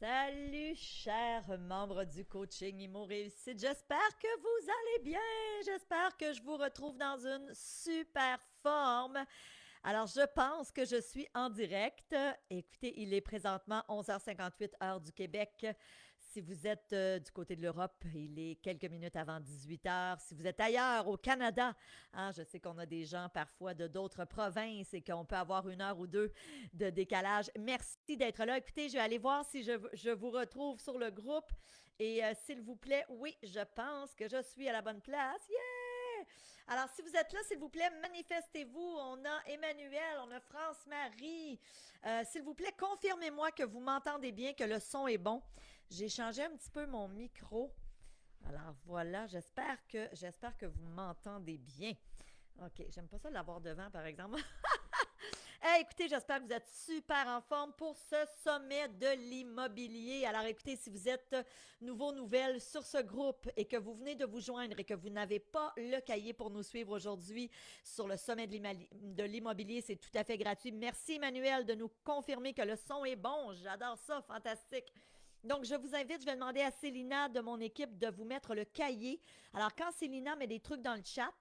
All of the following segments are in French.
Salut, chers membres du coaching Imo Réussite. J'espère que vous allez bien. J'espère que je vous retrouve dans une super forme. Alors, je pense que je suis en direct. Écoutez, il est présentement 11h58 heure du Québec. Si vous êtes du côté de l'Europe, il est quelques minutes avant 18h. Si vous êtes ailleurs, au Canada, hein, je sais qu'on a des gens parfois de d'autres provinces et qu'on peut avoir une heure ou deux de décalage. Merci d'être là. Écoutez, je vais aller voir si je vous retrouve sur le groupe. Et s'il vous plaît, oui, je pense que je suis à la bonne place. Yeah! Alors, si vous êtes là, s'il vous plaît, manifestez-vous. On a Emmanuel, on a France-Marie. S'il vous plaît, confirmez-moi que vous m'entendez bien, que le son est bon. J'ai changé un petit peu mon micro. Alors voilà, j'espère que vous m'entendez bien. OK, j'aime pas ça l'avoir devant, par exemple. Hey, écoutez, j'espère que vous êtes super en forme pour ce sommet de l'immobilier. Alors écoutez, si vous êtes nouveau nouvelle sur ce groupe et que vous venez de vous joindre et que vous n'avez pas le cahier pour nous suivre aujourd'hui sur le sommet de l'immobilier, c'est tout à fait gratuit. Merci Emmanuel de nous confirmer que le son est bon. J'adore ça, fantastique. Donc, je vous invite, je vais demander à Célina de mon équipe de vous mettre le cahier. Alors, quand Célina met des trucs dans le chat,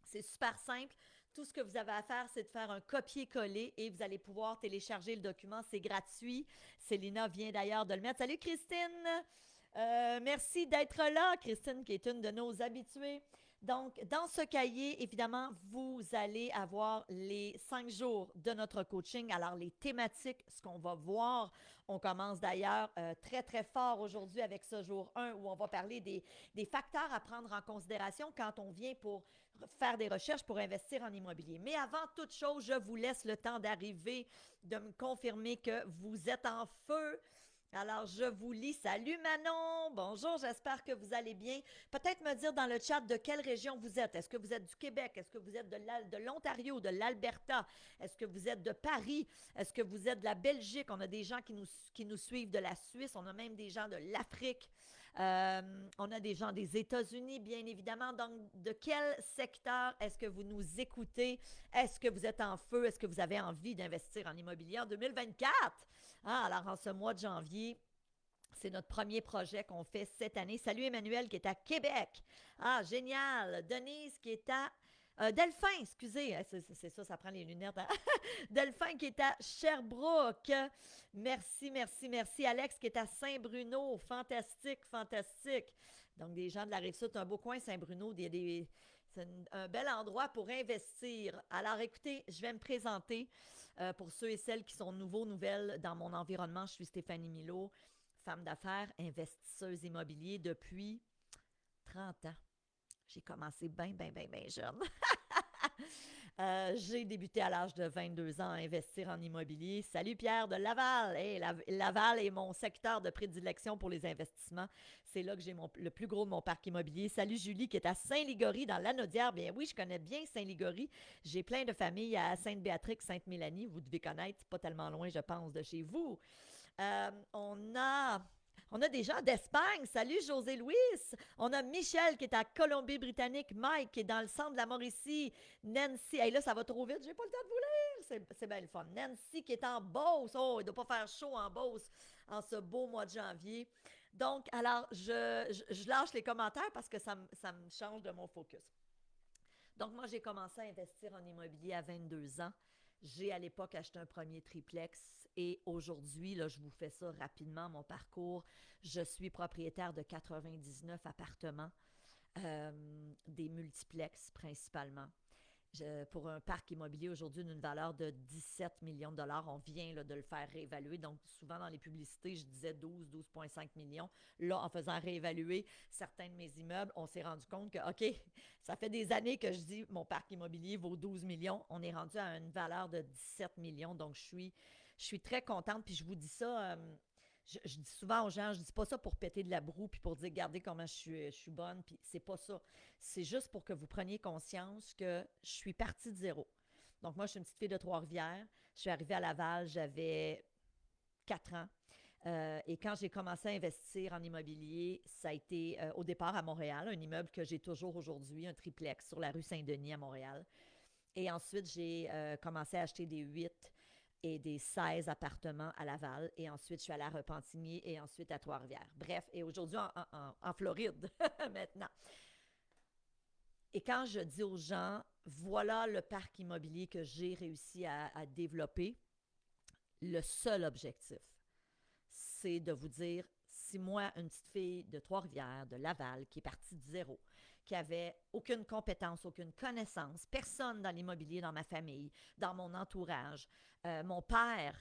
c'est super simple. Tout ce que vous avez à faire, c'est de faire un copier-coller et vous allez pouvoir télécharger le document. C'est gratuit. Célina vient d'ailleurs de le mettre. Salut Christine! Merci d'être là, Christine, qui est une de nos habituées. Donc, dans ce cahier, évidemment, vous allez avoir les 5 jours de notre coaching. Alors, les thématiques, ce qu'on va voir, on commence d'ailleurs très, très fort aujourd'hui avec ce jour 1 où on va parler des facteurs à prendre en considération quand on vient pour faire des recherches pour investir en immobilier. Mais avant toute chose, je vous laisse le temps d'arriver, de me confirmer que vous êtes en feu. Alors, je vous lis. Salut Manon. Bonjour, j'espère que vous allez bien. Peut-être me dire dans le chat de quelle région vous êtes. Est-ce que vous êtes du Québec? Est-ce que vous êtes de l'Ontario, de l'Alberta? Est-ce que vous êtes de Paris? Est-ce que vous êtes de la Belgique? On a des gens qui nous suivent de la Suisse. On a même des gens de l'Afrique. On a des gens des États-Unis, bien évidemment. Donc, de quel secteur est-ce que vous nous écoutez? Est-ce que vous êtes en feu? Est-ce que vous avez envie d'investir en immobilier en 2024? Ah, alors, en ce mois de janvier, c'est notre premier projet qu'on fait cette année. Salut Emmanuel qui est à Québec. Ah, génial. Denise qui est à Delphin, excusez, c'est ça, ça prend les lunettes. Hein? Delphin qui est à Sherbrooke. Merci, merci, merci. Alex qui est à Saint-Bruno. Fantastique, fantastique. Donc, des gens de la Rive-Sud, un beau coin, Saint-Bruno. C'est un bel endroit pour investir. Alors, écoutez, je vais me présenter pour ceux et celles qui sont nouveaux, nouvelles dans mon environnement. Je suis Stéphanie Milot, femme d'affaires, investisseuse immobilier depuis 30 ans. J'ai commencé bien, bien, bien, bien jeune. J'ai débuté à l'âge de 22 ans à investir en immobilier. Salut Pierre de Laval. Hey, Laval est mon secteur de prédilection pour les investissements. C'est là que j'ai le plus gros de mon parc immobilier. Salut Julie qui est à Saint-Ligory dans l'Anaudière. Bien oui, je connais bien Saint-Ligory. J'ai plein de familles à Sainte-Béatrix, Sainte-Mélanie. Vous devez connaître, pas tellement loin, je pense, de chez vous. On a des gens d'Espagne. Salut José-Louis. On a Michel qui est à Colombie-Britannique. Mike qui est dans le centre de la Mauricie. Nancy. Hey, là, ça va trop vite. J'ai pas le temps de vous lire. C'est bien le fun. Nancy qui est en Beauce. Oh, il ne doit pas faire chaud en Beauce en ce beau mois de janvier. Donc, alors, je lâche les commentaires parce que ça me change de mon focus. Donc, moi, j'ai commencé à investir en immobilier à 22 ans. J'ai à l'époque acheté un premier triplex et aujourd'hui, là, je vous fais ça rapidement, mon parcours. Je suis propriétaire de 99 appartements, des multiplex principalement. Pour un parc immobilier aujourd'hui d'une valeur de 17 millions de dollars. On vient là, de le faire réévaluer. Donc, souvent dans les publicités, je disais 12,5 millions. Là, en faisant réévaluer certains de mes immeubles, on s'est rendu compte que, OK, ça fait des années que je dis mon parc immobilier vaut 12 millions. On est rendu à une valeur de 17 millions. Donc, je suis très contente. Puis, je vous dis ça. Je dis souvent aux gens, je dis pas ça pour péter de la broue puis pour dire, regardez comment je suis bonne, puis c'est pas ça. C'est juste pour que vous preniez conscience que je suis partie de zéro. Donc, moi, je suis une petite fille de Trois-Rivières. Je suis arrivée à Laval, j'avais 4 ans. Et quand j'ai commencé à investir en immobilier, ça a été au départ à Montréal, un immeuble que j'ai toujours aujourd'hui, un triplex sur la rue Saint-Denis à Montréal. Et ensuite, j'ai commencé à acheter des 8 et des 16 appartements à Laval. Et ensuite, je suis allée à Repentigny et ensuite à Trois-Rivières. Bref, et aujourd'hui en Floride maintenant. Et quand je dis aux gens, voilà le parc immobilier que j'ai réussi à développer, le seul objectif, c'est de vous dire, si moi, une petite fille de Trois-Rivières, de Laval, qui est partie de zéro, qui avait aucune compétence, aucune connaissance, personne dans l'immobilier dans ma famille, dans mon entourage, mon père,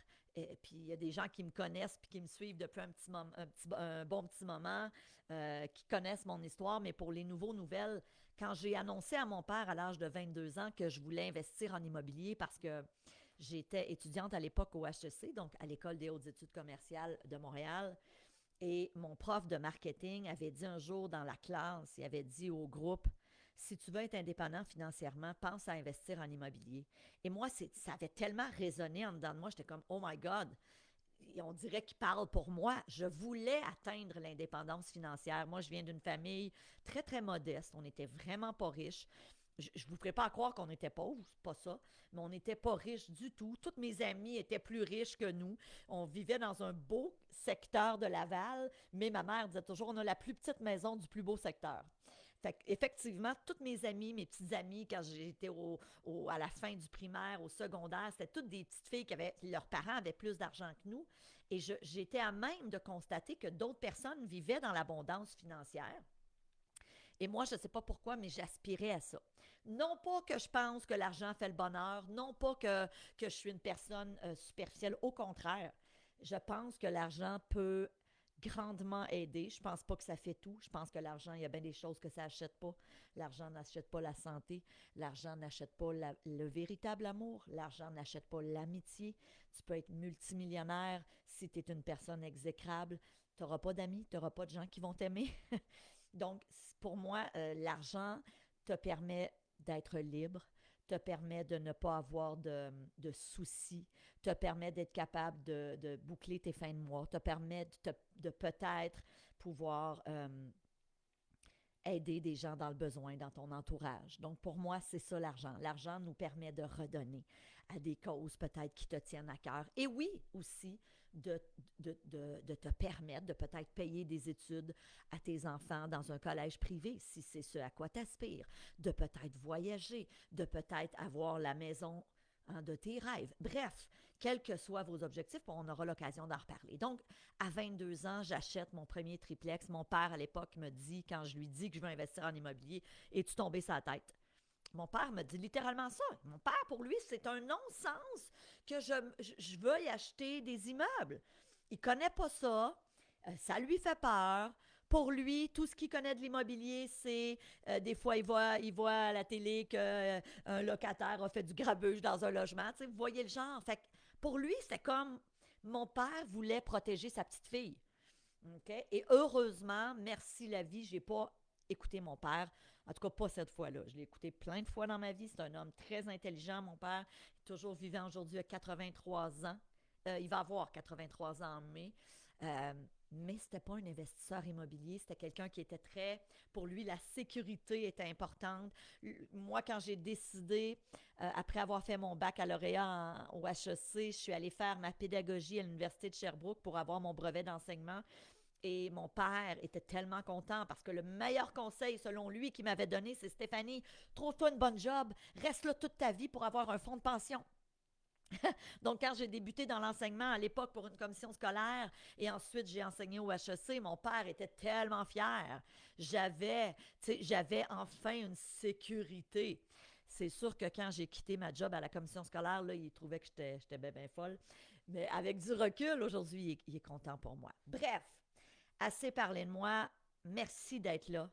puis il y a des gens qui me connaissent puis qui me suivent depuis un bon petit moment, qui connaissent mon histoire, mais pour les nouvelles, quand j'ai annoncé à mon père à l'âge de 22 ans que je voulais investir en immobilier parce que j'étais étudiante à l'époque au HEC, donc à l'École des hautes études commerciales de Montréal. Et mon prof de marketing avait dit un jour dans la classe, il avait dit au groupe, si tu veux être indépendant financièrement, pense à investir en immobilier. Et moi, ça avait tellement résonné en dedans de moi, j'étais comme, oh my God, et on dirait qu'il parle pour moi. Je voulais atteindre l'indépendance financière. Moi, je viens d'une famille très, très modeste. On n'était vraiment pas riches. Je ne vous ferai pas croire qu'on était pauvres, c'est pas ça, mais on n'était pas riches du tout. Toutes mes amies étaient plus riches que nous. On vivait dans un beau secteur de Laval, mais ma mère disait toujours, on a la plus petite maison du plus beau secteur. Fait effectivement, toutes mes amies, mes petites amies, quand j'étais à la fin du primaire, au secondaire, c'était toutes des petites filles leurs parents avaient plus d'argent que nous. Et j'étais à même de constater que d'autres personnes vivaient dans l'abondance financière. Et moi, je ne sais pas pourquoi, mais j'aspirais à ça. Non pas que je pense que l'argent fait le bonheur, non pas que je suis une personne superficielle, au contraire. Je pense que l'argent peut grandement aider. Je pense pas que ça fait tout. Je pense que l'argent, il y a bien des choses que ça n'achète pas. L'argent n'achète pas la santé. L'argent n'achète pas le véritable amour. L'argent n'achète pas l'amitié. Tu peux être multimillionnaire si tu es une personne exécrable. Tu n'auras pas d'amis, tu n'auras pas de gens qui vont t'aimer. Donc, pour moi, l'argent te permet d'être libre, te permet de ne pas avoir de soucis, te permet d'être capable de boucler tes fins de mois, te permet de peut-être pouvoir aider des gens dans le besoin, dans ton entourage. Donc, pour moi, c'est ça l'argent. L'argent nous permet de redonner à des causes peut-être qui te tiennent à cœur. Et oui, aussi, de te permettre de peut-être payer des études à tes enfants dans un collège privé, si c'est ce à quoi tu aspires, de peut-être voyager, de peut-être avoir la maison de tes rêves. Bref, quels que soient vos objectifs, on aura l'occasion d'en reparler. Donc, à 22 ans, j'achète mon premier triplex. Mon père, à l'époque, me dit, quand je lui dis que je veux investir en immobilier, es-tu tombé sur la tête? Mon père me dit littéralement ça. Mon père, pour lui, c'est un non-sens que je veuille acheter des immeubles. Il ne connaît pas ça. Ça lui fait peur. Pour lui, tout ce qu'il connaît de l'immobilier, c'est des fois, il voit à la télé qu'un locataire a fait du grabuge dans un logement. Tu sais, vous voyez le genre. Fait que pour lui, c'était comme mon père voulait protéger sa petite fille. Okay? Et heureusement, merci la vie, j'ai pas écouté mon père. En tout cas, pas cette fois-là. Je l'ai écouté plein de fois dans ma vie. C'est un homme très intelligent, mon père. Toujours vivant aujourd'hui à 83 ans. Il va avoir 83 ans en mai. Euh, mais c'était pas un investisseur immobilier, c'était quelqu'un qui était très, pour lui, la sécurité était importante. Moi, quand j'ai décidé, après avoir fait mon baccalauréat au HEC, je suis allée faire ma pédagogie à l'Université de Sherbrooke pour avoir mon brevet d'enseignement. Et mon père était tellement content parce que le meilleur conseil, selon lui, qu'il m'avait donné, c'est Stéphanie, trouve-toi une bonne job, reste là toute ta vie pour avoir un fonds de pension. Donc, quand j'ai débuté dans l'enseignement à l'époque pour une commission scolaire et ensuite j'ai enseigné au HEC, mon père était tellement fier. J'avais enfin une sécurité. C'est sûr que quand j'ai quitté ma job à la commission scolaire, là, il trouvait que j'étais bien, bien folle. Mais avec du recul, aujourd'hui, il est content pour moi. Bref, assez parlé de moi. Merci d'être là.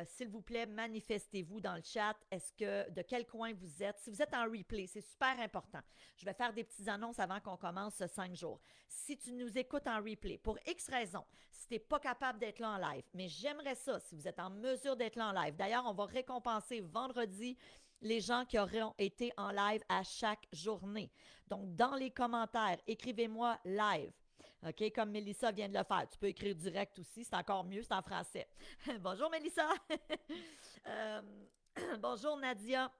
S'il vous plaît, manifestez-vous dans le chat. De quel coin vous êtes? Si vous êtes en replay, c'est super important. Je vais faire des petites annonces avant qu'on commence ce 5 jours. Si tu nous écoutes en replay, pour X raisons, si tu n'es pas capable d'être là en live, mais j'aimerais ça si vous êtes en mesure d'être là en live. D'ailleurs, on va récompenser vendredi les gens qui auront été en live à chaque journée. Donc, dans les commentaires, écrivez-moi live. OK, comme Mélissa vient de le faire. Tu peux écrire direct aussi, c'est encore mieux, c'est en français. Bonjour Mélissa. euh, bonjour Nadia.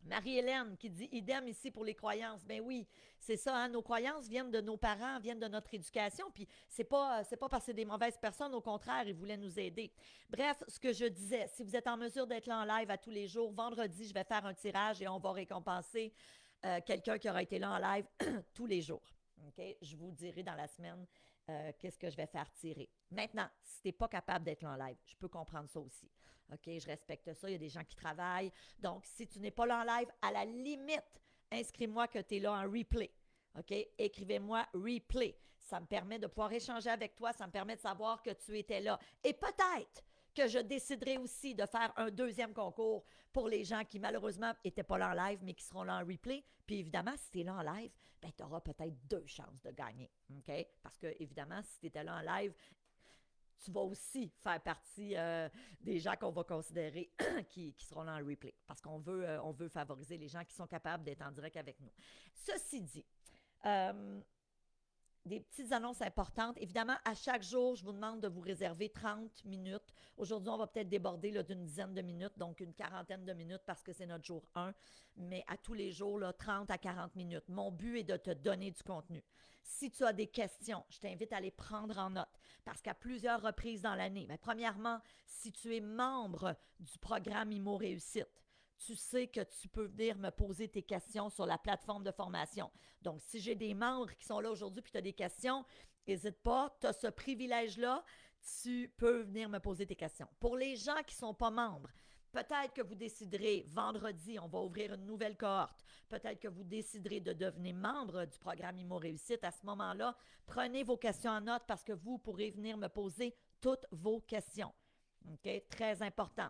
Marie-Hélène qui dit idem ici pour les croyances. Ben oui, c'est ça, hein, nos croyances viennent de nos parents, viennent de notre éducation, puis c'est pas parce que c'est des mauvaises personnes, au contraire, ils voulaient nous aider. Bref, ce que je disais, si vous êtes en mesure d'être là en live à tous les jours, vendredi, je vais faire un tirage et on va récompenser quelqu'un qui aura été là en live tous les jours. OK? Je vous dirai dans la semaine qu'est-ce que je vais faire tirer. Maintenant, si tu n'es pas capable d'être là en live, je peux comprendre ça aussi. OK, je respecte ça. Il y a des gens qui travaillent. Donc, si tu n'es pas là en live, à la limite, inscris-moi que tu es là en replay. OK? Écrivez-moi replay. Ça me permet de pouvoir échanger avec toi. Ça me permet de savoir que tu étais là. Et peut-être que je déciderai aussi de faire un deuxième concours pour les gens qui, malheureusement, n'étaient pas là en live, mais qui seront là en replay. Puis, évidemment, si tu es là en live, ben, tu auras peut-être 2 chances de gagner. OK? Parce que, évidemment, si tu étais là en live, tu vas aussi faire partie des gens qu'on va considérer qui seront là en replay. Parce qu'on veut favoriser les gens qui sont capables d'être en direct avec nous. Ceci dit, euh, des petites annonces importantes. Évidemment, à chaque jour, je vous demande de vous réserver 30 minutes. Aujourd'hui, on va peut-être déborder là, d'une dizaine de minutes, donc une quarantaine de minutes parce que c'est notre jour 1. Mais à tous les jours, là, 30 à 40 minutes. Mon but est de te donner du contenu. Si tu as des questions, je t'invite à les prendre en note parce qu'à plusieurs reprises dans l'année, bien, premièrement, si tu es membre du programme IMO Réussite, tu sais que tu peux venir me poser tes questions sur la plateforme de formation. Donc, si j'ai des membres qui sont là aujourd'hui et tu as des questions, n'hésite pas, tu as ce privilège-là, tu peux venir me poser tes questions. Pour les gens qui ne sont pas membres, peut-être que vous déciderez, vendredi, on va ouvrir une nouvelle cohorte. Peut-être que vous déciderez de devenir membre du programme IMO Réussite. À ce moment-là, prenez vos questions en note parce que vous pourrez venir me poser toutes vos questions. OK? Très important.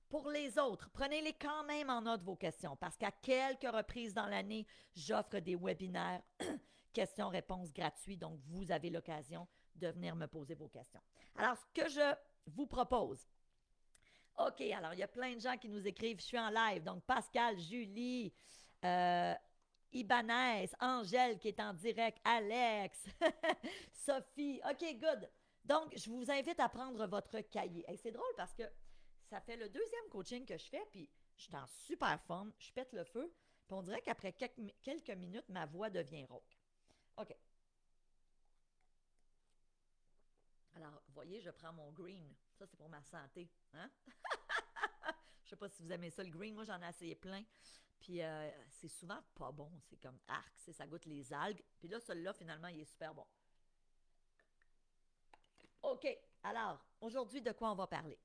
Pour les autres, prenez-les quand même en note vos questions parce qu'à quelques reprises dans l'année, j'offre des webinaires questions-réponses gratuits. Donc, vous avez l'occasion de venir me poser vos questions. Alors, ce que je vous propose, OK, alors il y a plein de gens qui nous écrivent, je suis en live. Donc, Pascal, Julie, euh, Ibanez, Angèle qui est en direct, Alex, Sophie. OK, good. Donc, je vous invite à prendre votre cahier. Et c'est drôle parce que ça fait le deuxième coaching que je fais, puis je suis en super forme, je pète le feu, puis on dirait qu'après quelques minutes, ma voix devient rauque. OK. Alors, vous voyez, je prends mon green. Ça, c'est pour ma santé. Hein? Je sais pas si vous aimez ça, le green. Moi, j'en ai essayé plein. Puis, c'est souvent pas bon. C'est comme arc, ça goûte les algues. Puis là, celui-là, finalement, il est super bon. OK. Alors, aujourd'hui, de quoi on va parler?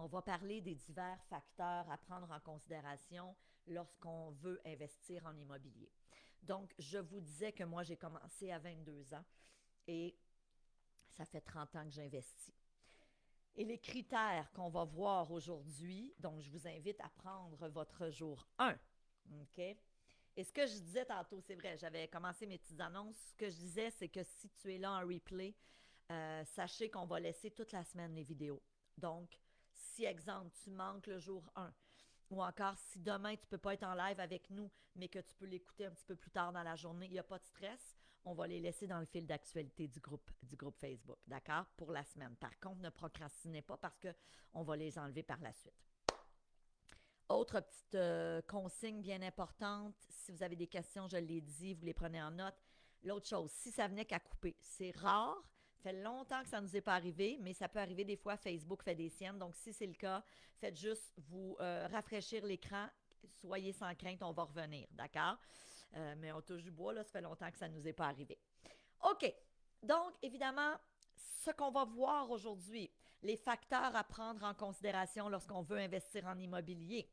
On va parler des divers facteurs à prendre en considération lorsqu'on veut investir en immobilier. Donc, je vous disais que moi, j'ai commencé à 22 ans et ça fait 30 ans que j'investis. Et les critères qu'on va voir aujourd'hui, donc je vous invite à prendre votre jour 1. OK? Et ce que je disais tantôt, c'est vrai, j'avais commencé mes petites annonces. Ce que je disais, c'est que si tu es là en replay, sachez qu'on va laisser toute la semaine les vidéos. Donc, si, exemple, tu manques le jour 1, ou encore si demain tu ne peux pas être en live avec nous, mais que tu peux l'écouter un petit peu plus tard dans la journée, il n'y a pas de stress. On va les laisser dans le fil d'actualité du groupe Facebook, d'accord? Pour la semaine. Par contre, ne procrastinez pas parce qu'on va les enlever par la suite. Autre petite consigne bien importante, si vous avez des questions, je l'ai dit, vous les prenez en note. L'autre chose, si ça venait qu'à couper, c'est rare, ça fait longtemps que ça ne nous est pas arrivé, mais ça peut arriver des fois, Facebook fait des siennes. Donc, si c'est le cas, faites juste vous rafraîchir l'écran. Soyez sans crainte, on va revenir, d'accord? Mais on touche du bois, là, ça fait longtemps que ça ne nous est pas arrivé. OK. Donc, évidemment, ce qu'on va voir aujourd'hui, les facteurs à prendre en considération lorsqu'on veut investir en immobilier.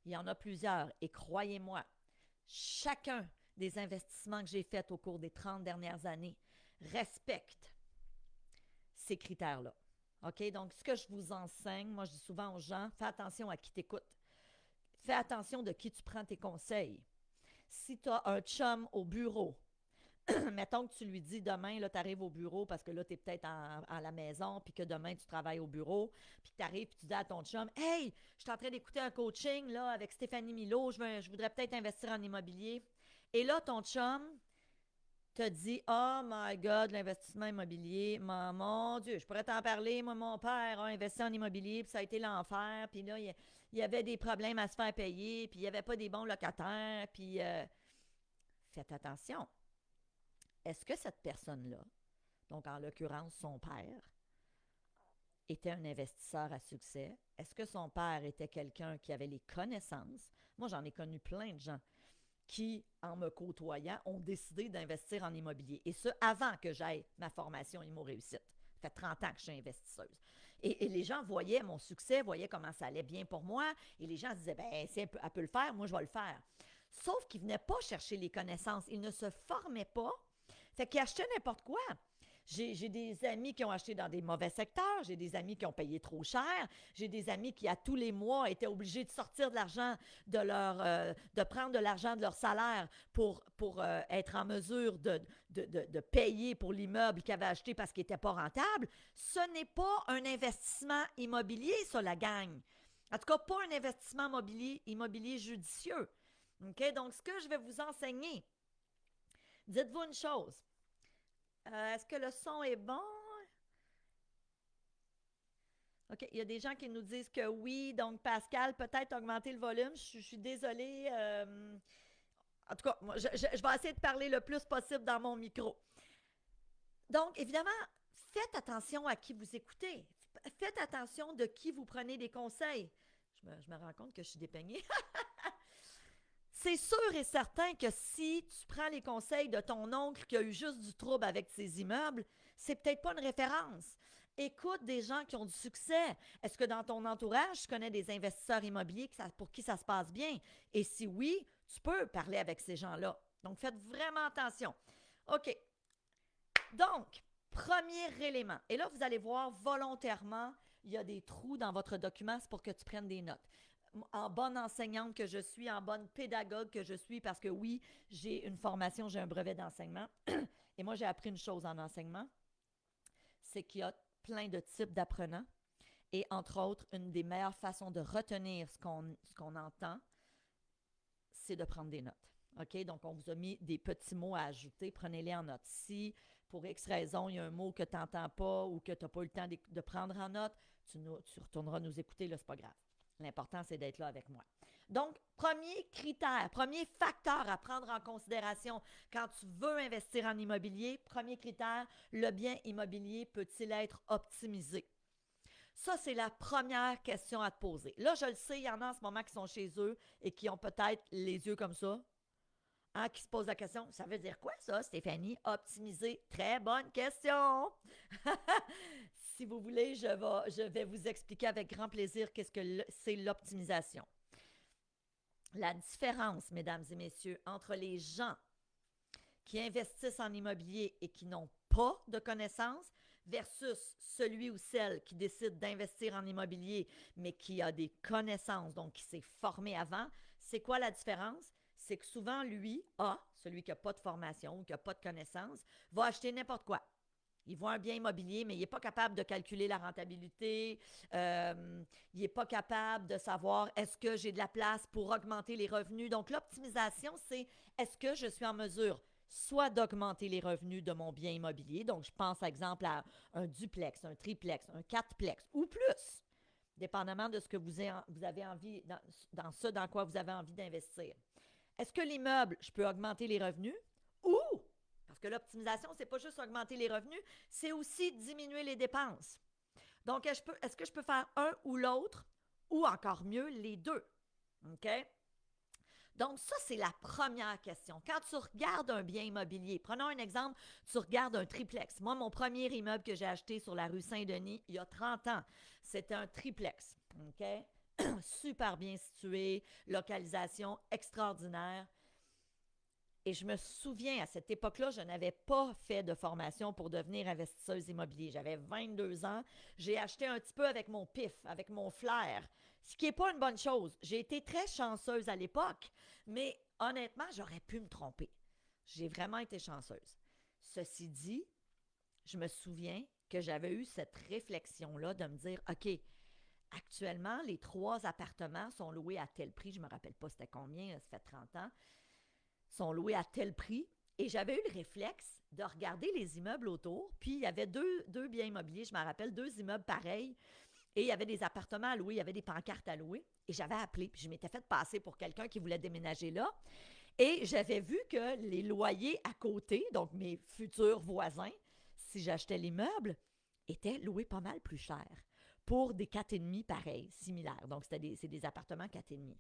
Il y en a plusieurs. Et croyez-moi, chacun des investissements que j'ai faits au cours des 30 dernières années respecte ces critères-là. OK? Donc, ce que je vous enseigne, moi, je dis souvent aux gens, fais attention à qui t'écoute. Fais attention de qui tu prends tes conseils. Si tu as un chum au bureau, mettons que tu lui dis demain, là, tu arrives au bureau parce que là, tu es peut-être à la maison, puis que demain, tu travailles au bureau, puis que tu arrives, puis tu dis à ton chum, hey, je suis en train d'écouter un coaching là, avec Stéphanie Milo, je voudrais peut-être investir en immobilier. Et là, ton chum, te dit, oh my God, l'investissement immobilier, mon Dieu, je pourrais t'en parler. Moi, mon père a investi en immobilier, puis ça a été l'enfer. Puis là, il y avait des problèmes à se faire payer, puis il n'y avait pas des bons locataires. Puis faites attention. Est-ce que cette personne-là, donc en l'occurrence son père, était un investisseur à succès? Est-ce que son père était quelqu'un qui avait les connaissances? Moi, j'en ai connu plein de gens qui, en me côtoyant, ont décidé d'investir en immobilier. Et ce, avant que j'aille ma formation Immo Réussite. Ça fait 30 ans que je suis investisseuse. Et les gens voyaient mon succès, voyaient comment ça allait bien pour moi. Et les gens se disaient, ben, si elle peut le faire, moi, je vais le faire. Sauf qu'ils ne venaient pas chercher les connaissances. Ils ne se formaient pas. Fait qu'ils achetaient n'importe quoi. J'ai des amis qui ont acheté dans des mauvais secteurs, j'ai des amis qui ont payé trop cher, j'ai des amis qui, à tous les mois, étaient obligés de sortir de l'argent de prendre de l'argent de leur salaire pour être en mesure de payer pour l'immeuble qu'ils avaient acheté parce qu'il n'était pas rentable. Ce n'est pas un investissement immobilier, ça, la gang. En tout cas, pas un investissement immobilier judicieux. OK? Donc, ce que je vais vous enseigner, dites-vous une chose. Est-ce que le son est bon? OK, il y a des gens qui nous disent que oui. Donc, Pascal, peut-être augmenter le volume. Je suis désolée. En tout cas, moi, je vais essayer de parler le plus possible dans mon micro. Donc, évidemment, faites attention à qui vous écoutez. Faites attention de qui vous prenez des conseils. Je me rends compte que je suis dépeignée. C'est sûr et certain que si tu prends les conseils de ton oncle qui a eu juste du trouble avec ses immeubles, c'est peut-être pas une référence. Écoute des gens qui ont du succès. Est-ce que dans ton entourage, tu connais des investisseurs immobiliers pour qui ça se passe bien? Et si oui, tu peux parler avec ces gens-là. Donc, faites vraiment attention. OK. Donc, premier élément. Et là, vous allez voir volontairement, il y a des trous dans votre document, c'est pour que tu prennes des notes. En bonne enseignante que je suis, en bonne pédagogue que je suis, parce que oui, j'ai une formation, j'ai un brevet d'enseignement. Et moi, j'ai appris une chose en enseignement, c'est qu'il y a plein de types d'apprenants. Et entre autres, une des meilleures façons de retenir ce qu'on entend, c'est de prendre des notes. OK? Donc, on vous a mis des petits mots à ajouter. Prenez-les en note. Si, pour X raison, il y a un mot que tu n'entends pas ou que tu n'as pas eu le temps de prendre en note, tu retourneras nous écouter, là, c'est pas grave. L'important, c'est d'être là avec moi. Donc, premier critère, premier facteur à prendre en considération quand tu veux investir en immobilier, premier critère, le bien immobilier peut-il être optimisé? Ça, c'est la première question à te poser. Là, je le sais, il y en a en ce moment qui sont chez eux et qui ont peut-être les yeux comme ça, hein, qui se posent la question. Ça veut dire quoi ça, Stéphanie? Optimiser. Très bonne question. Si vous voulez, je vais vous expliquer avec grand plaisir qu'est-ce que c'est l'optimisation. La différence, mesdames et messieurs, entre les gens qui investissent en immobilier et qui n'ont pas de connaissances versus celui ou celle qui décide d'investir en immobilier mais qui a des connaissances, donc qui s'est formé avant, c'est quoi la différence? C'est que souvent, lui, celui qui n'a pas de formation ou qui n'a pas de connaissances, va acheter n'importe quoi. Il voit un bien immobilier, mais il n'est pas capable de calculer la rentabilité. Il n'est pas capable de savoir est-ce que j'ai de la place pour augmenter les revenus. Donc, l'optimisation, c'est est-ce que je suis en mesure soit d'augmenter les revenus de mon bien immobilier. Donc, je pense, par exemple, à un duplex, un triplex, un quatreplex ou plus, dépendamment de ce que vous avez envie, dans ce dans quoi vous avez envie d'investir. Est-ce que l'immeuble, je peux augmenter les revenus ou, parce que l'optimisation, c'est pas juste augmenter les revenus, c'est aussi diminuer les dépenses. Donc, est-ce que je peux faire un ou l'autre ou encore mieux, les deux? OK? Donc, ça, c'est la première question. Quand tu regardes un bien immobilier, prenons un exemple, tu regardes un triplex. Moi, mon premier immeuble que j'ai acheté sur la rue Saint-Denis, il y a 30 ans, c'était un triplex. OK? Super bien situé, localisation extraordinaire. Et je me souviens, à cette époque-là, je n'avais pas fait de formation pour devenir investisseuse immobilière. J'avais 22 ans. J'ai acheté un petit peu avec mon pif, avec mon flair, ce qui n'est pas une bonne chose. J'ai été très chanceuse à l'époque, mais honnêtement, j'aurais pu me tromper. J'ai vraiment été chanceuse. Ceci dit, je me souviens que j'avais eu cette réflexion-là de me dire, OK, actuellement, les 3 appartements sont loués à tel prix. Je ne me rappelle pas c'était combien, ça fait 30 ans. Sont loués à tel prix Et j'avais eu le réflexe de regarder les immeubles autour, puis il y avait deux biens immobiliers, je me rappelle, deux immeubles pareils, et il y avait des appartements à louer, il y avait des pancartes à louer, et j'avais appelé, puis je m'étais fait passer pour quelqu'un qui voulait déménager là, et j'avais vu que les loyers à côté, donc mes futurs voisins, si j'achetais l'immeuble, étaient loués pas mal plus cher pour des 4,5 pareils, similaires. Donc, c'est des appartements 4,5.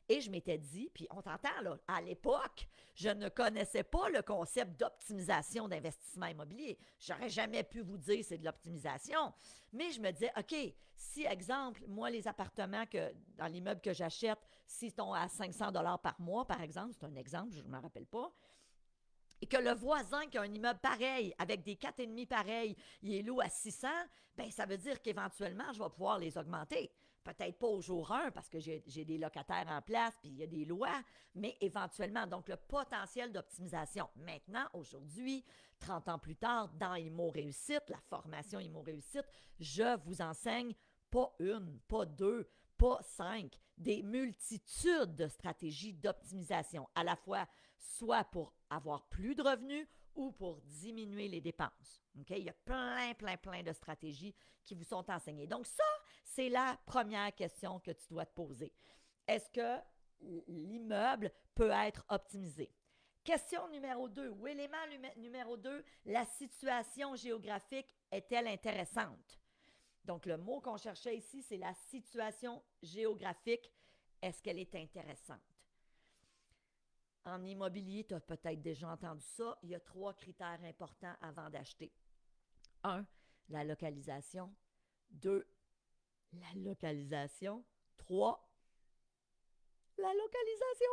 Et je m'étais dit, puis on t'entend là, à l'époque, je ne connaissais pas le concept d'optimisation d'investissement immobilier. J'aurais jamais pu vous dire c'est de l'optimisation. Mais je me disais, OK, si, exemple, moi, les appartements dans l'immeuble que j'achète, s'ils sont à 500 par mois, par exemple, c'est un exemple, je ne me rappelle pas, et que le voisin qui a un immeuble pareil, avec des 4,5 pareils, il est loué à 600, bien, ça veut dire qu'éventuellement, je vais pouvoir les augmenter. Peut-être pas au jour 1 parce que j'ai des locataires en place puis il y a des lois, mais éventuellement. Donc, le potentiel d'optimisation. Maintenant, aujourd'hui, 30 ans plus tard, dans Immo Réussite, la formation Immo Réussite, je vous enseigne pas une, pas deux, pas cinq, des multitudes de stratégies d'optimisation, à la fois soit pour avoir plus de revenus ou pour diminuer les dépenses. Okay? Il y a plein de stratégies qui vous sont enseignées. Donc ça, c'est la première question que tu dois te poser. Est-ce que l'immeuble peut être optimisé? Question numéro 2, ou élément numéro 2, la situation géographique est-elle intéressante? Donc, le mot qu'on cherchait ici, c'est la situation géographique. Est-ce qu'elle est intéressante? En immobilier, tu as peut-être déjà entendu ça. Il y a 3 critères importants avant d'acheter. 1, la localisation. 2, la localisation. 3, la localisation.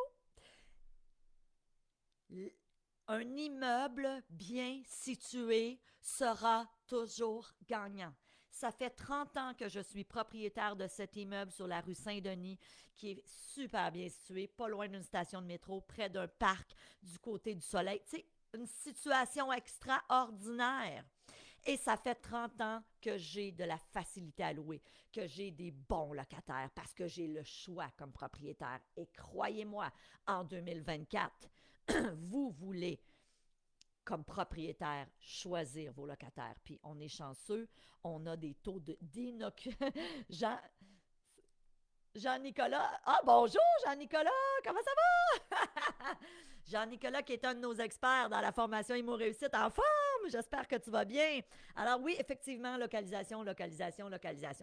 Un immeuble bien situé sera toujours gagnant. Ça fait 30 ans que je suis propriétaire de cet immeuble sur la rue Saint-Denis qui est super bien situé, pas loin d'une station de métro, près d'un parc du côté du soleil. Tu sais, une situation extraordinaire. Et ça fait 30 ans que j'ai de la facilité à louer, que j'ai des bons locataires parce que j'ai le choix comme propriétaire. Et croyez-moi, en 2024, vous voulez comme propriétaire, choisir vos locataires. Puis on est chanceux, on a des taux d'inoculation. Jean-Nicolas, bonjour Jean-Nicolas, comment ça va? Jean-Nicolas qui est un de nos experts dans la formation Immo Réussite en forme, j'espère que tu vas bien. Alors oui, effectivement, localisation.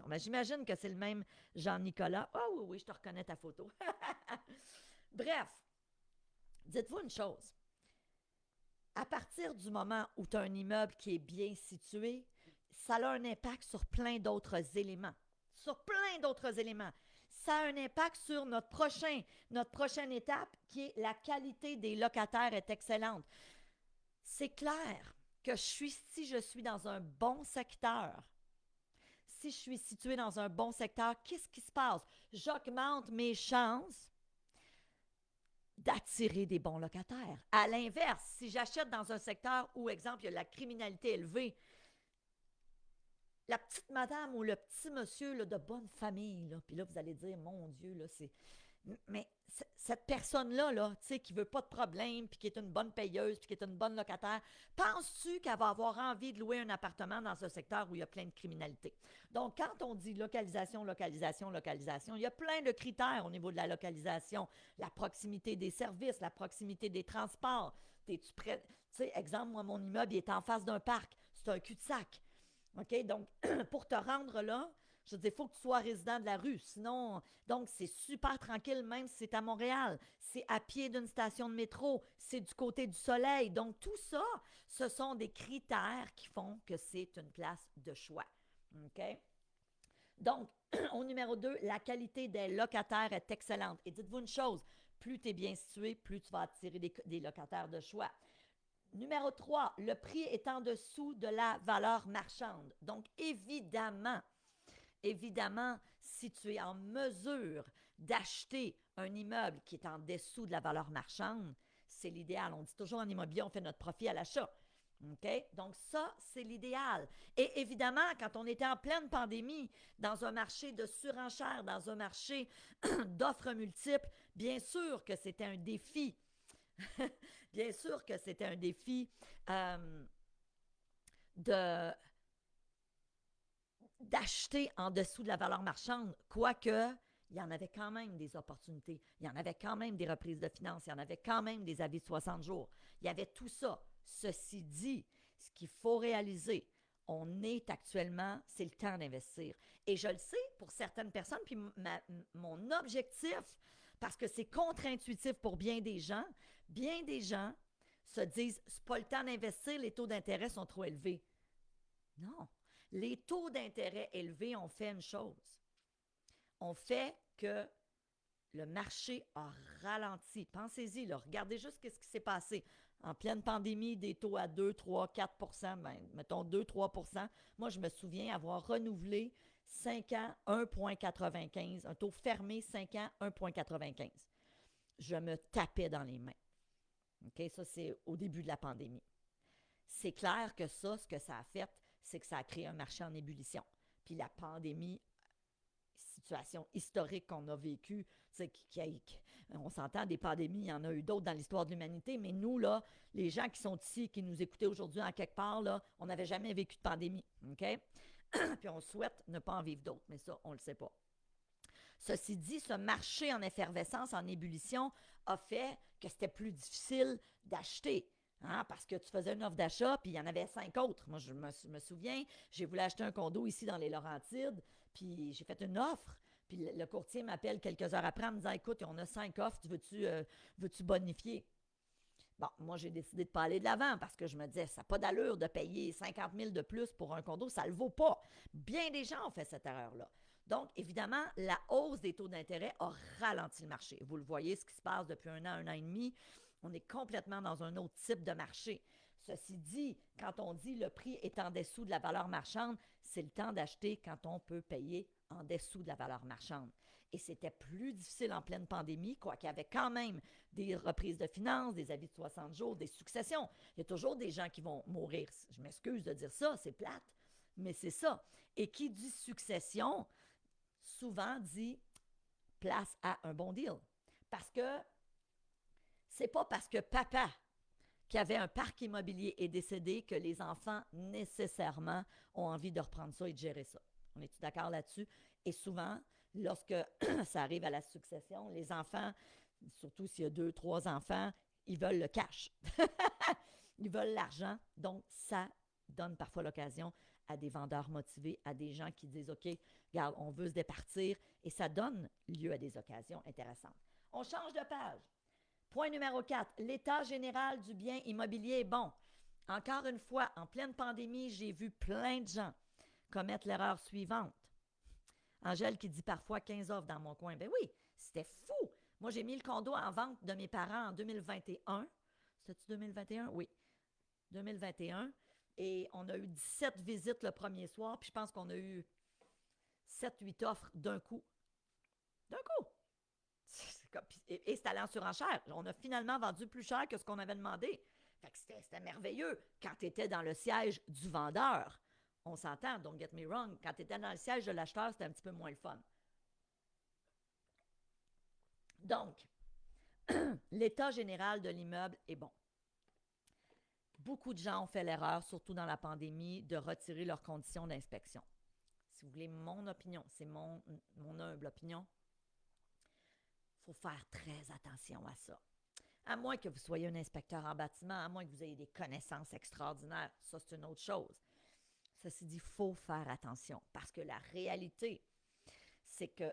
Mais j'imagine que c'est le même Jean-Nicolas. Oui, je te reconnais ta photo. Bref, dites-vous une chose. À partir du moment où tu as un immeuble qui est bien situé, ça a un impact sur plein d'autres éléments. Ça a un impact sur notre prochaine étape qui est la qualité des locataires est excellente. C'est clair que si je suis dans un bon secteur, si je suis situé dans un bon secteur, qu'est-ce qui se passe? J'augmente mes chances d'attirer des bons locataires. À l'inverse, si j'achète dans un secteur où, exemple, il y a de la criminalité élevée, la petite madame ou le petit monsieur là, de bonne famille, là, puis là, vous allez dire, mon Dieu, là, c'est... Mais cette personne-là, là, tu sais, qui veut pas de problème, puis qui est une bonne payeuse, puis qui est une bonne locataire, penses-tu qu'elle va avoir envie de louer un appartement dans un secteur où il y a plein de criminalité? Donc, quand on dit localisation, il y a plein de critères au niveau de la localisation. La proximité des services, la proximité des transports. Es-tu prêt? Tu sais, exemple, moi, mon immeuble, il est en face d'un parc. C'est un cul-de-sac. OK? Donc, pour te rendre là, je veux dire, il faut que tu sois résident de la rue. Sinon, donc, c'est super tranquille, même si c'est à Montréal. C'est à pied d'une station de métro. C'est du côté du soleil. Donc, tout ça, ce sont des critères qui font que c'est une place de choix. OK? Donc, au numéro 2, la qualité des locataires est excellente. Et dites-vous une chose, plus tu es bien situé, plus tu vas attirer des locataires de choix. Numéro 3, le prix est en dessous de la valeur marchande. Donc, évidemment, si tu es en mesure d'acheter un immeuble qui est en dessous de la valeur marchande, c'est l'idéal. On dit toujours en immobilier, on fait notre profit à l'achat. OK? Donc, ça, c'est l'idéal. Et évidemment, quand on était en pleine pandémie, dans un marché de surenchère, dans un marché d'offres multiples, bien sûr que c'était un défi. Bien sûr que c'était un défi euh, de d'acheter en dessous de la valeur marchande, quoique il y en avait quand même des opportunités, il y en avait quand même des reprises de finances, il y en avait quand même des avis de 60 jours. Il y avait tout ça. Ceci dit, ce qu'il faut réaliser, on est actuellement, c'est le temps d'investir. Et je le sais pour certaines personnes, puis mon objectif, parce que c'est contre-intuitif pour bien des gens se disent, c'est pas le temps d'investir, les taux d'intérêt sont trop élevés. Non. Les taux d'intérêt élevés ont fait une chose. On fait que le marché a ralenti. Pensez-y, là, regardez juste ce qui s'est passé. En pleine pandémie, des taux à 2, 3, 4 ben, mettons 2, 3. Moi, je me souviens avoir renouvelé 5 ans 1,95, un taux fermé 5 ans 1,95. Je me tapais dans les mains. OK? Ça, c'est au début de la pandémie. C'est clair que ça, ce que ça a fait, c'est que ça a créé un marché en ébullition. Puis la pandémie, situation historique qu'on a vécue, on s'entend, des pandémies, il y en a eu d'autres dans l'histoire de l'humanité, mais nous, là, les gens qui sont ici, qui nous écoutaient aujourd'hui en quelque part, là, on n'avait jamais vécu de pandémie, OK? Puis on souhaite ne pas en vivre d'autres, mais ça, on ne le sait pas. Ceci dit, ce marché en effervescence, en ébullition, a fait que c'était plus difficile d'acheter. Hein, parce que tu faisais une offre d'achat, puis il y en avait 5 autres. Moi, je me souviens, j'ai voulu acheter un condo ici dans les Laurentides, puis j'ai fait une offre, puis le courtier m'appelle quelques heures après en me disant, écoute, on a 5 offres, veux-tu bonifier? Bon, moi, j'ai décidé de ne pas aller de l'avant parce que je me disais, ça n'a pas d'allure de payer 50 000 de plus pour un condo, ça ne le vaut pas. Bien des gens ont fait cette erreur-là. Donc, évidemment, la hausse des taux d'intérêt a ralenti le marché. Vous le voyez, ce qui se passe depuis un an et demi, on est complètement dans un autre type de marché. Ceci dit, quand on dit le prix est en dessous de la valeur marchande, c'est le temps d'acheter quand on peut payer en dessous de la valeur marchande. Et c'était plus difficile en pleine pandémie, quoi qu'il y avait quand même des reprises de finances, des avis de 60 jours, des successions. Il y a toujours des gens qui vont mourir. Je m'excuse de dire ça, c'est plate, mais c'est ça. Et qui dit succession, souvent dit place à un bon deal. Parce que c'est pas parce que papa qui avait un parc immobilier est décédé que les enfants nécessairement ont envie de reprendre ça et de gérer ça. On est-tu d'accord là-dessus? Et souvent, lorsque ça arrive à la succession, les enfants, surtout s'il y a 2, 3 enfants, ils veulent le cash. Ils veulent l'argent. Donc, ça donne parfois l'occasion à des vendeurs motivés, à des gens qui disent, OK, regarde, on veut se départir. Et ça donne lieu à des occasions intéressantes. On change de page. Point numéro 4, l'état général du bien immobilier est bon. Encore une fois, en pleine pandémie, j'ai vu plein de gens commettre l'erreur suivante. Angèle qui dit parfois 15 offres dans mon coin. Ben oui, c'était fou. Moi, j'ai mis le condo en vente de mes parents en 2021. C'était-tu 2021? Oui, 2021. Et on a eu 17 visites le premier soir, puis je pense qu'on a eu 7-8 offres d'un coup. D'un coup! Et c'est allé en surenchère. On a finalement vendu plus cher que ce qu'on avait demandé. Fait que c'était merveilleux. Quand tu étais dans le siège du vendeur, on s'entend, don't get me wrong, quand tu étais dans le siège de l'acheteur, c'était un petit peu moins le fun. Donc, l'état général de l'immeuble est bon. Beaucoup de gens ont fait l'erreur, surtout dans la pandémie, de retirer leurs conditions d'inspection. Si vous voulez mon opinion, c'est mon humble opinion, il faut faire très attention à ça. À moins que vous soyez un inspecteur en bâtiment, à moins que vous ayez des connaissances extraordinaires, ça c'est une autre chose. Ceci dit, il faut faire attention parce que la réalité, c'est que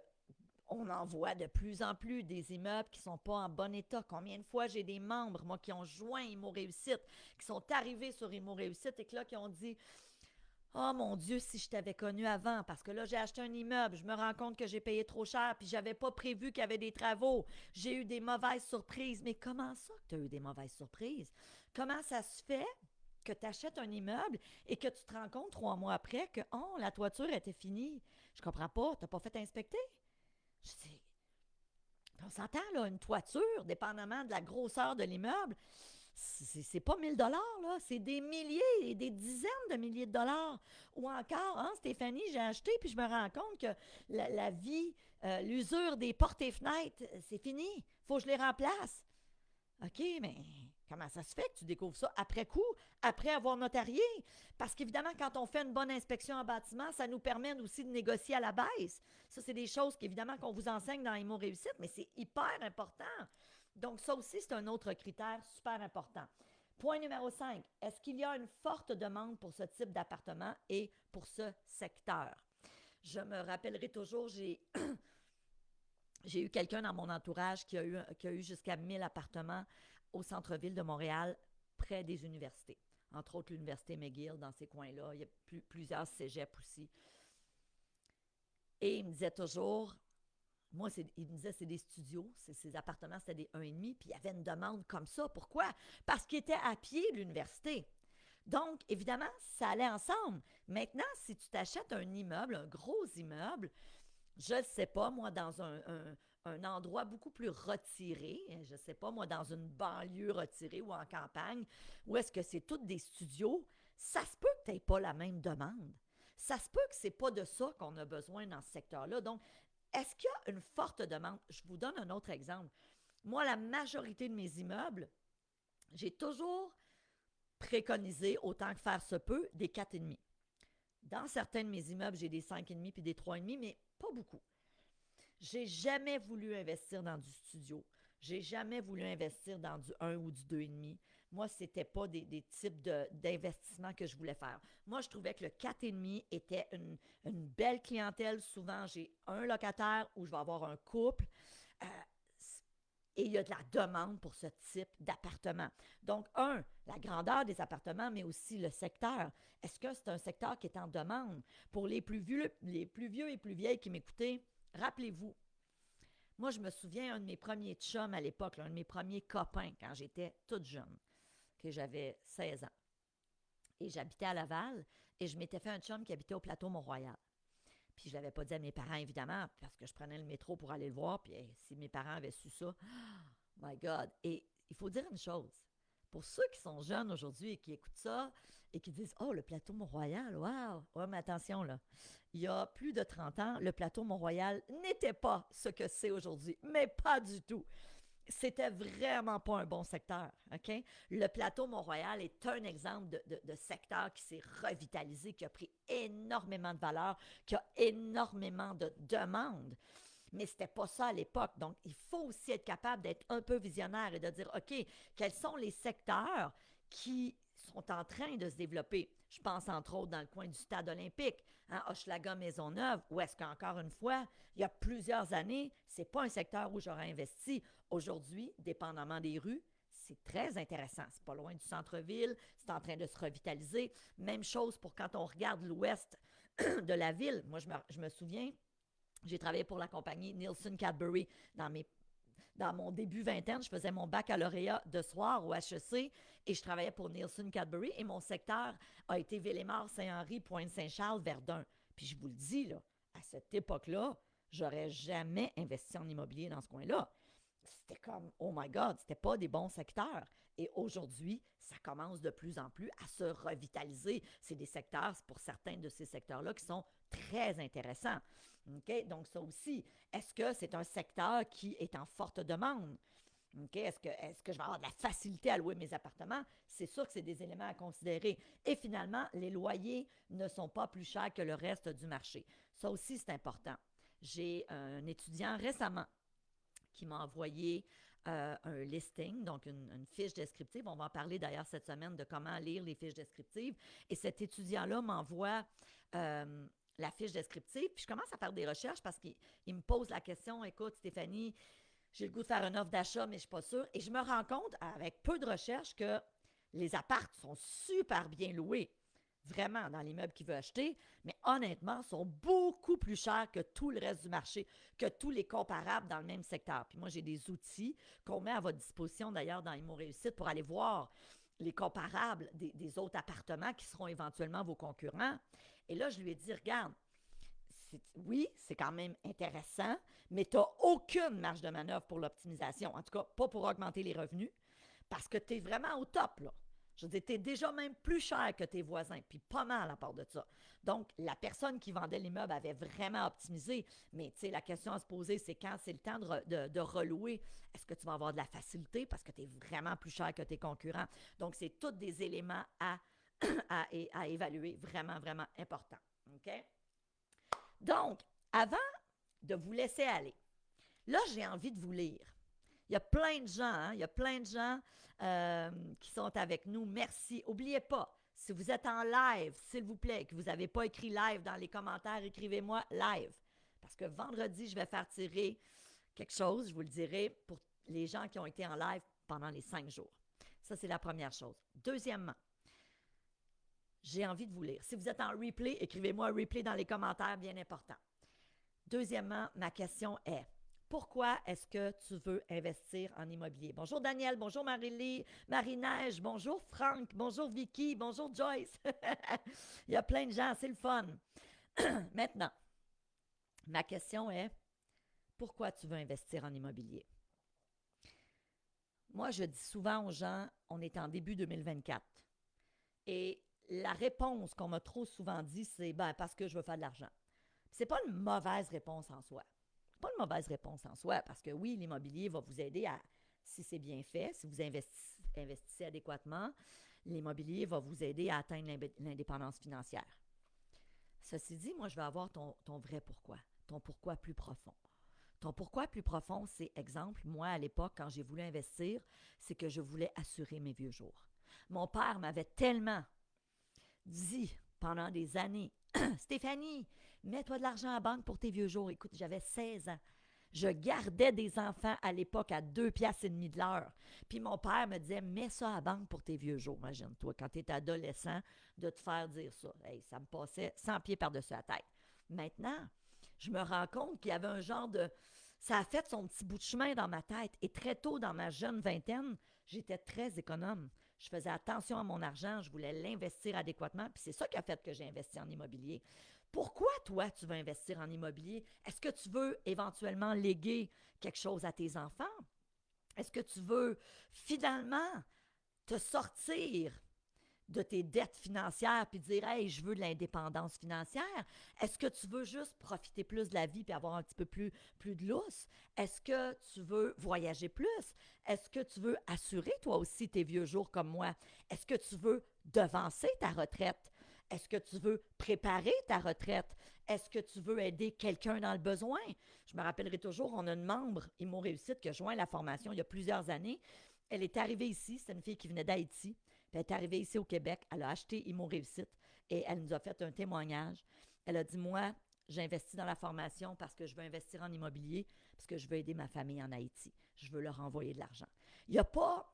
on en voit de plus en plus des immeubles qui ne sont pas en bon état. Combien de fois j'ai des membres, moi, qui ont joint Immo Réussite, qui sont arrivés sur Immo Réussite et qui ont dit « Oh mon Dieu, si je t'avais connu avant, parce que là, j'ai acheté un immeuble, je me rends compte que j'ai payé trop cher, puis j'avais pas prévu qu'il y avait des travaux. J'ai eu des mauvaises surprises. » Mais comment ça que tu as eu des mauvaises surprises? Comment ça se fait que tu achètes un immeuble et que tu te rends compte 3 mois après que « Oh, la toiture était finie. » Je comprends pas, tu n'as pas fait inspecter? Je dis, on s'entend, là, une toiture, dépendamment de la grosseur de l'immeuble, c'est pas 1 000 là, c'est des milliers et des dizaines de milliers de dollars. Ou encore, hein, Stéphanie, j'ai acheté, puis je me rends compte que la vie, l'usure des portes et fenêtres, c'est fini. Faut que je les remplace. OK, mais Comment ça se fait que tu découvres ça après coup, après avoir notarié? Parce qu'évidemment, quand on fait une bonne inspection en bâtiment, ça nous permet aussi de négocier à la baisse. Ça, c'est des choses qu'évidemment qu'on vous enseigne dans Immo Réussite, mais c'est hyper important. Donc, ça aussi, c'est un autre critère super important. Point numéro 5. Est-ce qu'il y a une forte demande pour ce type d'appartement et pour ce secteur? Je me rappellerai toujours, j'ai eu quelqu'un dans mon entourage qui a eu jusqu'à 1000 appartements au centre-ville de Montréal, près des universités. Entre autres, l'université McGill, dans ces coins-là. Il y a plusieurs cégeps aussi. Et il me disait toujours, il me disait c'est des studios, ces appartements, c'était des 1,5, puis il y avait une demande comme ça. Pourquoi? Parce qu'il était à pied de l'université. Donc, évidemment, ça allait ensemble. Maintenant, si tu t'achètes un immeuble, un gros immeuble, je ne sais pas, moi, dans un endroit beaucoup plus retiré, je ne sais pas, moi, dans une banlieue retirée ou en campagne, où est-ce que c'est tous des studios, ça se peut que tu n'aies pas la même demande. Ça se peut que ce n'est pas de ça qu'on a besoin dans ce secteur-là. Donc, est-ce qu'il y a une forte demande? Je vous donne un autre exemple. Moi, la majorité de mes immeubles, j'ai toujours préconisé, autant que faire se peut, des 4,5. Dans certains de mes immeubles, j'ai des 5,5 puis des 3,5, mais pas beaucoup. J'ai jamais voulu investir dans du studio. J'ai jamais voulu investir dans du 1 ou du 2,5. Moi, ce n'était pas des types d'investissements que je voulais faire. Moi, je trouvais que le 4,5 était une belle clientèle. Souvent, j'ai un locataire où je vais avoir un couple. Euh, et il y a de la demande pour ce type d'appartement. Donc, la grandeur des appartements, mais aussi le secteur. Est-ce que c'est un secteur qui est en demande? Pour les plus vieux et plus vieilles qui m'écoutaient, rappelez-vous, moi, je me souviens, un de mes premiers chums à l'époque, un de mes premiers copains, quand j'étais toute jeune, que j'avais 16 ans. Et j'habitais à Laval, et je m'étais fait un chum qui habitait au plateau Mont-Royal. Puis je ne l'avais pas dit à mes parents, évidemment, parce que je prenais le métro pour aller le voir. Puis si mes parents avaient su ça, oh my God. Et il faut dire une chose. Pour ceux qui sont jeunes aujourd'hui et qui écoutent ça et qui disent oh, le plateau Mont-Royal, wow! Ouais, mais attention, là. Il y a plus de 30 ans, le plateau Mont-Royal n'était pas ce que c'est aujourd'hui, mais pas du tout. C'était vraiment pas un bon secteur, OK? Le plateau Mont-Royal est un exemple de secteur qui s'est revitalisé, qui a pris énormément de valeur, qui a énormément de demandes. Mais c'était pas ça à l'époque. Donc, il faut aussi être capable d'être un peu visionnaire et de dire, OK, quels sont les secteurs qui sont en train de se développer? Je pense entre autres dans le coin du stade olympique, Hochelaga, Maisonneuve, où est-ce qu'encore une fois, il y a plusieurs années, c'est pas un secteur où j'aurais investi. Aujourd'hui, dépendamment des rues, c'est très intéressant. C'est pas loin du centre-ville, c'est en train de se revitaliser. Même chose pour quand on regarde l'ouest de la ville. Moi, je me souviens, j'ai travaillé pour la compagnie Nielsen Cadbury dans mon début vingtaine. Je faisais mon baccalauréat de soir au HEC et je travaillais pour Nielsen Cadbury et mon secteur a été Villemort, Saint-Henri, Pointe-Saint-Charles, Verdun. Puis je vous le dis, là, à cette époque-là, j'aurais jamais investi en immobilier dans ce coin-là. C'était comme, oh my God, c'était pas des bons secteurs. Et aujourd'hui, ça commence de plus en plus à se revitaliser. C'est des secteurs, c'est pour certains de ces secteurs-là qui sont très intéressants. OK? Donc, ça aussi, est-ce que c'est un secteur qui est en forte demande? OK? Est-ce que je vais avoir de la facilité à louer mes appartements? C'est sûr que c'est des éléments à considérer. Et finalement, les loyers ne sont pas plus chers que le reste du marché. Ça aussi, c'est important. J'ai un étudiant récemment qui m'a envoyé un listing, donc une fiche descriptive. On va en parler d'ailleurs cette semaine de comment lire les fiches descriptives. Et cet étudiant-là m'envoie la fiche descriptive. Puis je commence à faire des recherches parce qu'il me pose la question, écoute Stéphanie, j'ai le goût de faire une offre d'achat, mais je ne suis pas sûre. Et je me rends compte, avec peu de recherches, que les apparts sont super bien loués. Vraiment, dans l'immeuble qu'il veut acheter, mais honnêtement, sont beaucoup plus chers que tout le reste du marché, que tous les comparables dans le même secteur. Puis moi, j'ai des outils qu'on met à votre disposition d'ailleurs dans Immo Réussite pour aller voir les comparables des autres appartements qui seront éventuellement vos concurrents. Et là, je lui ai dit, regarde, oui, c'est quand même intéressant, mais tu n'as aucune marge de manœuvre pour l'optimisation. En tout cas, pas pour augmenter les revenus, parce que tu es vraiment au top, là. Je veux dire, tu es déjà même plus cher que tes voisins, puis pas mal à part de ça. Donc, la personne qui vendait l'immeuble avait vraiment optimisé, mais tu sais, la question à se poser, c'est quand c'est le temps de relouer, est-ce que tu vas avoir de la facilité parce que tu es vraiment plus cher que tes concurrents? Donc, c'est tous des éléments à évaluer vraiment, vraiment importants. OK? Donc, avant de vous laisser aller, là, j'ai envie de vous lire. Il y a plein de gens, hein? Il y a plein de gens qui sont avec nous. Merci. N'oubliez pas, si vous êtes en live, s'il vous plaît, que vous n'avez pas écrit live dans les commentaires, écrivez-moi live. Parce que vendredi, je vais faire tirer quelque chose, je vous le dirai, pour les gens qui ont été en live pendant les 5 jours. Ça, c'est la première chose. Deuxièmement, j'ai envie de vous lire. Si vous êtes en replay, écrivez-moi un replay dans les commentaires, bien important. Deuxièmement, ma question est, pourquoi est-ce que tu veux investir en immobilier? Bonjour Daniel, bonjour Marie-Neige, bonjour Franck, bonjour Vicky, bonjour Joyce. Il y a plein de gens, c'est le fun. Maintenant, ma question est, pourquoi tu veux investir en immobilier? Moi, je dis souvent aux gens, on est en début 2024. Et la réponse qu'on m'a trop souvent dit, c'est parce que je veux faire de l'argent. C'est pas une mauvaise réponse en soi. C'est pas une mauvaise réponse en soi parce que oui, l'immobilier va vous aider à, si c'est bien fait, si vous investissez adéquatement, l'immobilier va vous aider à atteindre l'indépendance financière. Ceci dit, moi, je vais avoir ton vrai pourquoi, ton pourquoi plus profond. Ton pourquoi plus profond, c'est exemple, moi, à l'époque, quand j'ai voulu investir, c'est que je voulais assurer mes vieux jours. Mon père m'avait tellement dit pendant des années, Stéphanie, mets-toi de l'argent à la banque pour tes vieux jours. Écoute, j'avais 16 ans. Je gardais des enfants à l'époque à 2,5 piastres de l'heure. Puis mon père me disait, mets ça à la banque pour tes vieux jours. Imagine-toi, quand tu es adolescent, de te faire dire ça. Hey, ça me passait 100 pieds par-dessus la tête. Maintenant, je me rends compte qu'il y avait un genre de... Ça a fait son petit bout de chemin dans ma tête. Et très tôt, dans ma jeune vingtaine, j'étais très économe. Je faisais attention à mon argent, je voulais l'investir adéquatement, puis c'est ça qui a fait que j'ai investi en immobilier. Pourquoi, toi, tu veux investir en immobilier? Est-ce que tu veux éventuellement léguer quelque chose à tes enfants? Est-ce que tu veux finalement te sortir de tes dettes financières puis dire, hey, je veux de l'indépendance financière? Est-ce que tu veux juste profiter plus de la vie puis avoir un petit peu plus de lousse? Est-ce que tu veux voyager plus? Est-ce que tu veux assurer toi aussi tes vieux jours comme moi? Est-ce que tu veux devancer ta retraite? Est-ce que tu veux préparer ta retraite? Est-ce que tu veux aider quelqu'un dans le besoin? Je me rappellerai toujours, on a une membre, Immo Réussite, qui a joint la formation il y a plusieurs années. Elle est arrivée ici, c'est une fille qui venait d'Haïti. Puis elle est arrivée ici au Québec, elle a acheté Immo Réussite et elle nous a fait un témoignage. Elle a dit, moi, j'investis dans la formation parce que je veux investir en immobilier, parce que je veux aider ma famille en Haïti. Je veux leur envoyer de l'argent. Il n'y a pas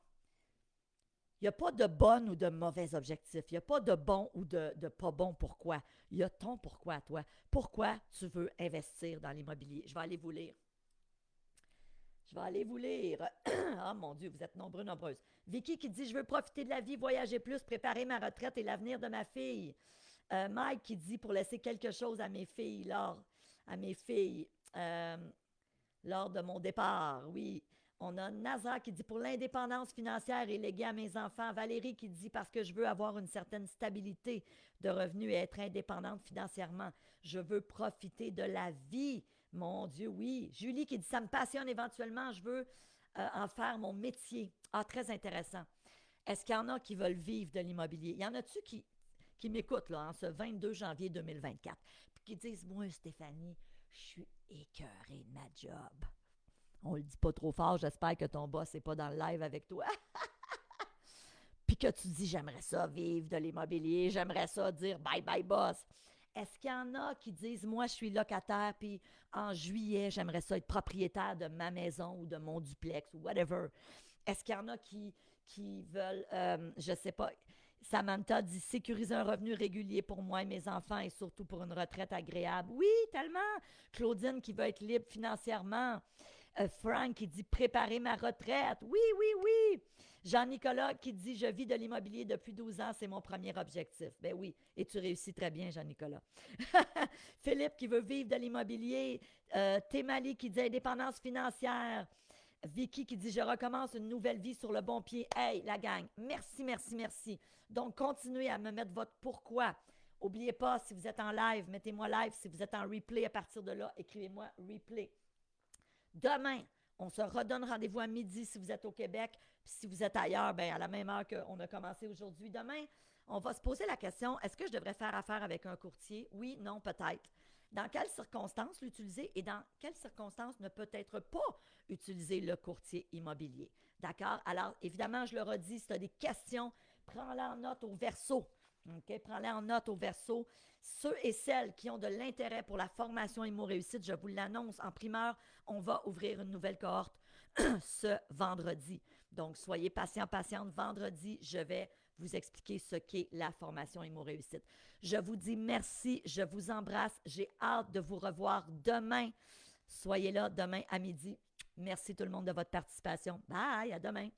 de bon ou de mauvais objectif. Il n'y a pas de bon ou de pas bon pourquoi. Il y a ton pourquoi à toi. Pourquoi tu veux investir dans l'immobilier? Je vais aller vous lire. Ah, mon Dieu, vous êtes nombreuses. Vicky qui dit, je veux profiter de la vie, voyager plus, préparer ma retraite et l'avenir de ma fille. Mike qui dit, pour laisser quelque chose à mes filles lors de mon départ. Oui. On a Naza qui dit, pour l'indépendance financière et léguer à mes enfants. Valérie qui dit, parce que je veux avoir une certaine stabilité de revenus et être indépendante financièrement. Je veux profiter de la vie. Mon Dieu, oui. Julie qui dit, ça me passionne éventuellement, je veux en faire mon métier. Ah, très intéressant. Est-ce qu'il y en a qui veulent vivre de l'immobilier? Il y en a-tu qui m'écoutent là, en ce 22 janvier 2024, puis qui disent, moi, Stéphanie, je suis écœurée de ma job. On le dit pas trop fort, j'espère que ton boss n'est pas dans le live avec toi. Puis que tu dis, j'aimerais ça vivre de l'immobilier, j'aimerais ça dire bye bye boss. Est-ce qu'il y en a qui disent, moi, je suis locataire, puis en juillet, j'aimerais ça être propriétaire de ma maison ou de mon duplex ou whatever? Est-ce qu'il y en a qui veulent, je sais pas, Samantha dit, sécuriser un revenu régulier pour moi et mes enfants et surtout pour une retraite agréable. Oui, tellement. Claudine qui veut être libre financièrement. Frank qui dit, préparer ma retraite. Oui, oui, oui. Jean-Nicolas qui dit, je vis de l'immobilier depuis 12 ans, c'est mon premier objectif. Ben oui, et tu réussis très bien, Jean-Nicolas. Philippe qui veut vivre de l'immobilier. Témali qui dit, indépendance financière. Vicky qui dit « Je recommence une nouvelle vie sur le bon pied. » Hey, la gang, merci, merci, merci. Donc, continuez à me mettre votre pourquoi. N'oubliez pas, si vous êtes en live, mettez-moi live. Si vous êtes en replay, à partir de là, écrivez-moi replay. Demain, on se redonne rendez-vous à midi si vous êtes au Québec. Puis si vous êtes ailleurs, bien, à la même heure qu'on a commencé aujourd'hui. Demain, on va se poser la question, est-ce que je devrais faire affaire avec un courtier? Oui, non, peut-être. Dans quelles circonstances l'utiliser et dans quelles circonstances ne peut-être pas utiliser le courtier immobilier? D'accord? Alors, évidemment, je le redis, si tu as des questions, prends-les en note au verso. OK? Prends-les en note au verso. Ceux et celles qui ont de l'intérêt pour la formation Immo Réussite, je vous l'annonce en primeur, on va ouvrir une nouvelle cohorte ce vendredi. Donc, soyez patients, patientes. Vendredi, je vais vous expliquer ce qu'est la formation Immo Réussite. Je vous dis merci, je vous embrasse. J'ai hâte de vous revoir demain. Soyez là demain à midi. Merci tout le monde de votre participation. Bye, à demain.